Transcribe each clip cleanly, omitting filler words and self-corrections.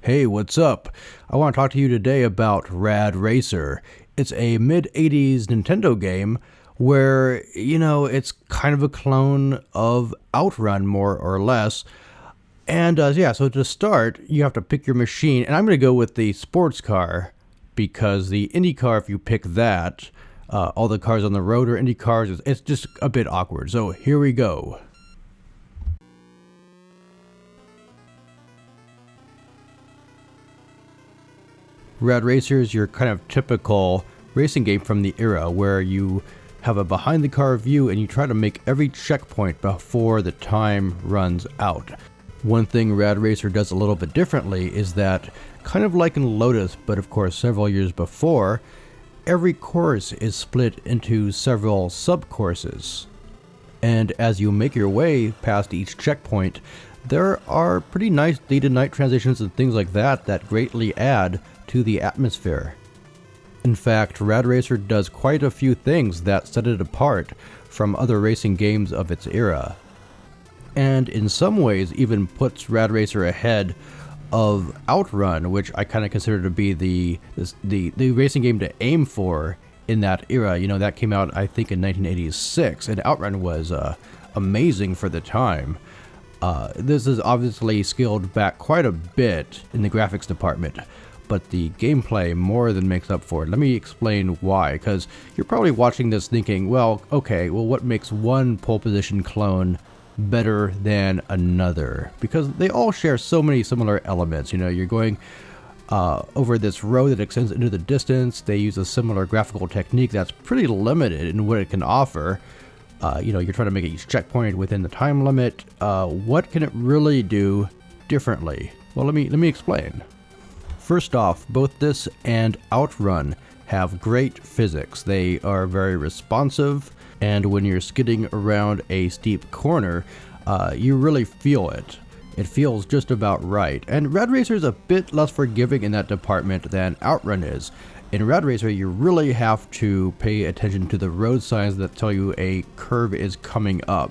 Hey, what's up? I want to talk to you today about Rad Racer. It's a mid-80s Nintendo game where, it's kind of a clone of Outrun, more or less. And so to start, you have to pick your machine, and I'm going to go with the sports car because the Indy car, if you pick that, all the cars on the road are Indy cars. It's just a bit awkward. So here we go. Rad Racer is your kind of typical racing game from the era where you have a behind the car view and you try to make every checkpoint before the time runs out. One thing Rad Racer does a little bit differently is that, kind of like in Lotus, but of course several years before, every course is split into several sub-courses. And as you make your way past each checkpoint, there are pretty nice day-to-night transitions and things like that that greatly add to the atmosphere. In fact, Rad Racer does quite a few things that set it apart from other racing games of its era. And in some ways even puts Rad Racer ahead of Outrun, which I kind of consider to be the racing game to aim for in that era. That came out I think in 1986, and Outrun was amazing for the time. This is obviously scaled back quite a bit in the graphics department, but the gameplay more than makes up for it. Let me explain why, because you're probably watching this thinking, what makes one pole position clone better than another? Because they all share so many similar elements. You're going over this road that extends into the distance. They use a similar graphical technique that's pretty limited in what it can offer. You're trying to make each checkpoint within the time limit. What can it really do differently? Well, let me explain. First off, both this and Outrun have great physics. They are very responsive, and when you're skidding around a steep corner, you really feel it. It feels just about right. And Rad Racer is a bit less forgiving in that department than Outrun is. In Rad Racer, you really have to pay attention to the road signs that tell you a curve is coming up,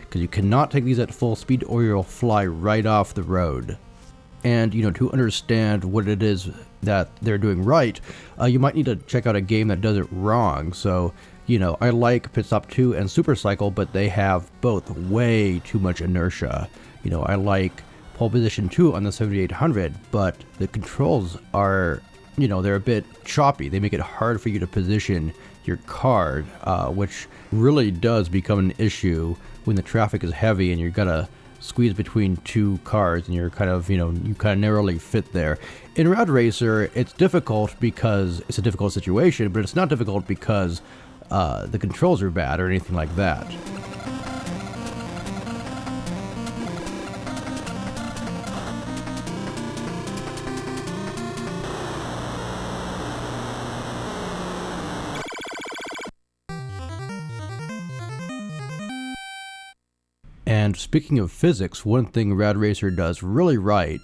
because you cannot take these at full speed or you'll fly right off the road. And, to understand what it is that they're doing right, you might need to check out a game that does it wrong. So, I like Pit Stop 2 and Super Cycle, but they have both way too much inertia. I like Pole Position 2 on the 7800, but the controls are, they're a bit choppy. They make it hard for you to position your car, which really does become an issue when the traffic is heavy and you're gonna squeeze between two cars and you're kind of, you kind of narrowly fit there. In Rad Racer, it's difficult because it's a difficult situation, but it's not difficult because the controls are bad or anything like that. And speaking of physics, one thing Rad Racer does really right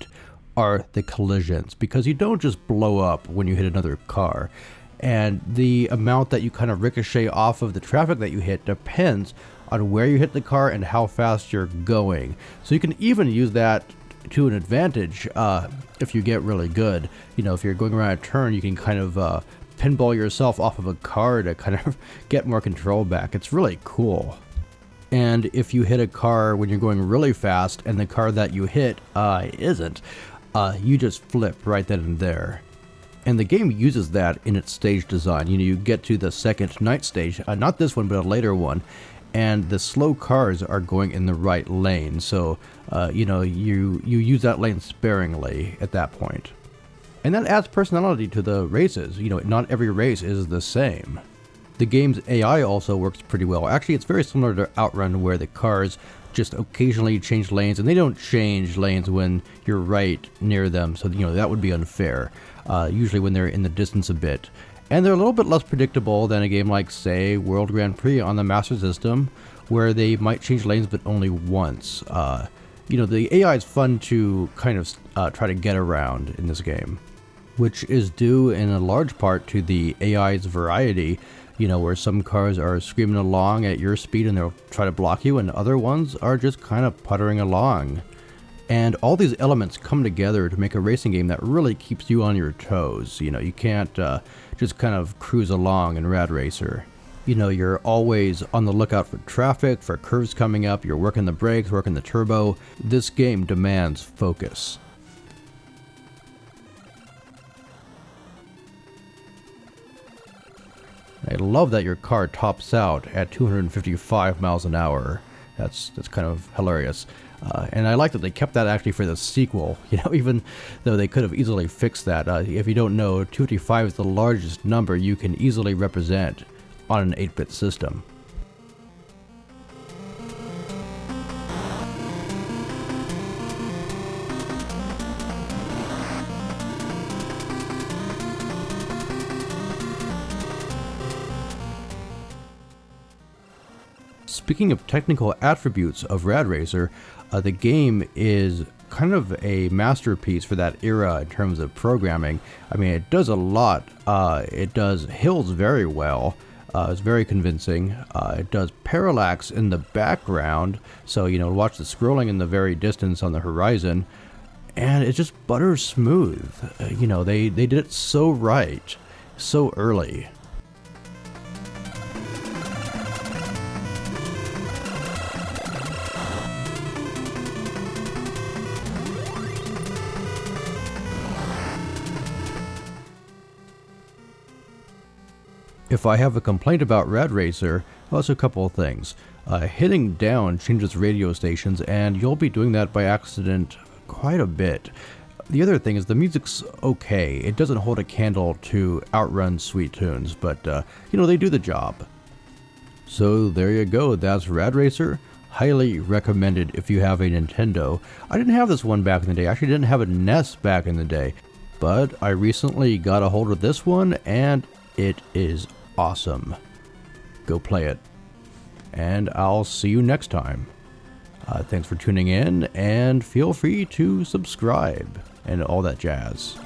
are the collisions, because you don't just blow up when you hit another car. And the amount that you kind of ricochet off of the traffic that you hit depends on where you hit the car and how fast you're going. So you can even use that to an advantage if you get really good. If you're going around a turn, you can kind of pinball yourself off of a car to kind of get more control back. It's really cool. And if you hit a car when you're going really fast and the car that you hit isn't, you just flip right then and there. And the game uses that in its stage design. You get to the second night stage, not this one, but a later one, and the slow cars are going in the right lane. So, you use that lane sparingly at that point. And that adds personality to the races. Not every race is the same. The game's AI also works pretty well. Actually, it's very similar to Outrun, where the cars just occasionally change lanes, and they don't change lanes when you're right near them, so that would be unfair. Usually when they're in the distance a bit. And they're a little bit less predictable than a game like, say, World Grand Prix on the Master System, where they might change lanes but only once. The AI is fun to kind of try to get around in this game, which is due in a large part to the AI's variety. Where some cars are screaming along at your speed and they'll try to block you, and other ones are just kind of puttering along. And all these elements come together to make a racing game that really keeps you on your toes. You know, you can't just kind of cruise along in Rad Racer. You know, you're always on the lookout for traffic, for curves coming up, you're working the brakes, working the turbo. This game demands focus. I love that your car tops out at 255 miles an hour. That's kind of hilarious. And I like that they kept that actually for the sequel, you know, even though they could have easily fixed that. If you don't know, 255 is the largest number you can easily represent on an 8-bit system. Speaking of technical attributes of Rad Racer, the game is kind of a masterpiece for that era in terms of programming. I mean, it does a lot. It does hills very well. It's very convincing. It does parallax in the background, so you know, watch the scrolling in the very distance on the horizon, and it's just butter smooth. You know, they did it so right, so early. If I have a complaint about Rad Racer, well, it's a couple of things. Hitting down changes radio stations, and you'll be doing that by accident quite a bit. The other thing is the music's okay. It doesn't hold a candle to Outrun's sweet tunes, but, you know, they do the job. So there you go, that's Rad Racer. Highly recommended if you have a Nintendo. I didn't have this one back in the day. I actually didn't have a NES back in the day. But I recently got a hold of this one, and it is awesome. Go play it. And I'll see you next time. Thanks for tuning in, and feel free to subscribe and all that jazz.